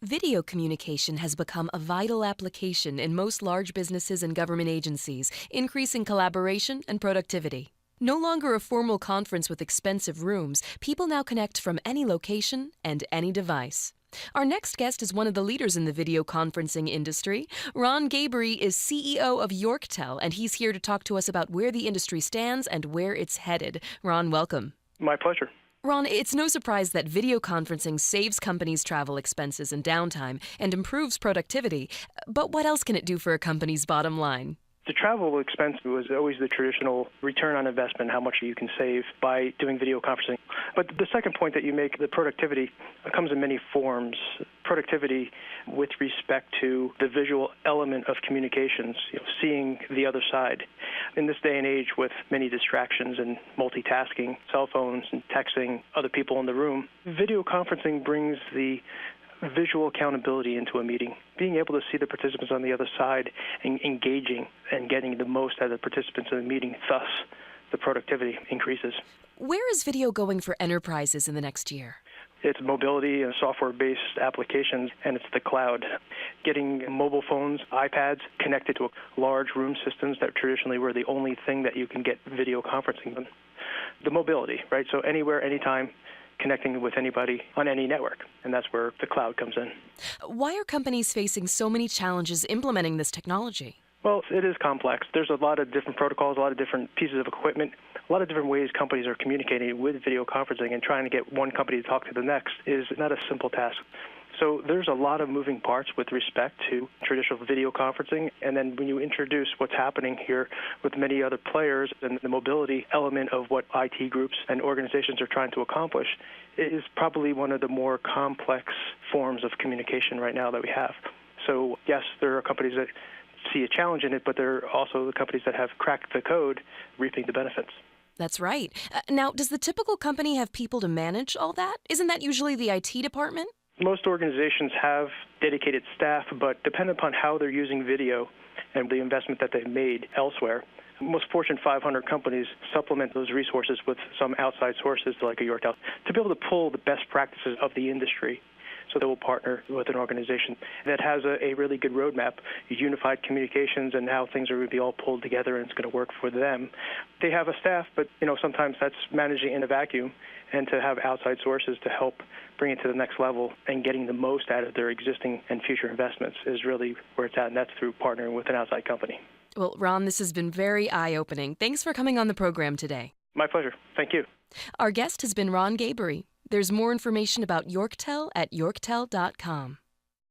Video communication has become a vital application in most large businesses and government agencies, increasing collaboration and productivity. No longer a formal conference with expensive rooms, people now connect from any location and any device. Our next guest is one of the leaders in the video conferencing industry. Ron Gabry is CEO of Yorktel, and he's here to talk to us about where the industry stands and where it's headed. Ron, welcome. My pleasure. Ron, it's no surprise that video conferencing saves companies travel expenses and downtime and improves productivity. But what else can it do for a company's bottom line? The travel expense was always the traditional return on investment, how much you can save by doing video conferencing. But the second point that you make, the productivity, comes in many forms. Productivity with respect to the visual element of communications, seeing the other side. In this day and age with many distractions and multitasking, cell phones and texting, other people in the room, video conferencing brings the visual accountability into a meeting, being able to see the participants on the other side and engaging and getting the most out of the participants in the meeting. Thus, the productivity increases. Where is video going for enterprises in the next year? It's mobility and software-based applications, and it's the cloud. Getting mobile phones, iPads connected to large room systems that traditionally were the only thing that you can get video conferencing on. The mobility, right? So anywhere, anytime, connecting with anybody on any network, and that's where the cloud comes in. Why are companies facing so many challenges implementing this technology? Well, it is complex. There's a lot of different protocols, a lot of different pieces of equipment, a lot of different ways companies are communicating with video conferencing, and trying to get one company to talk to the next is not a simple task. So there's a lot of moving parts with respect to traditional video conferencing, and then when you introduce what's happening here with many other players and the mobility element of what IT groups and organizations are trying to accomplish, it is probably one of the more complex forms of communication right now that we have. So yes, there are companies that see a challenge in it, but there are also the companies that have cracked the code reaping the benefits. That's right. Now, does the typical company have people to manage all that? Isn't that usually the IT department? Most organizations have dedicated staff, but depending upon how they're using video and the investment that they've made elsewhere, most Fortune 500 companies supplement those resources with some outside sources like a Yorktel to be able to pull the best practices of the industry. So they will partner with an organization that has a really good roadmap, unified communications, and how things are going to be all pulled together and it's going to work for them. They have a staff, but sometimes that's managing in a vacuum, and to have outside sources to help bring it to the next level and getting the most out of their existing and future investments is really where it's at, and that's through partnering with an outside company. Well, Ron, this has been very eye-opening. Thanks for coming on the program today. My pleasure. Thank you. Our guest has been Ron Gabry. There's more information about Yorktel at yorktel.com.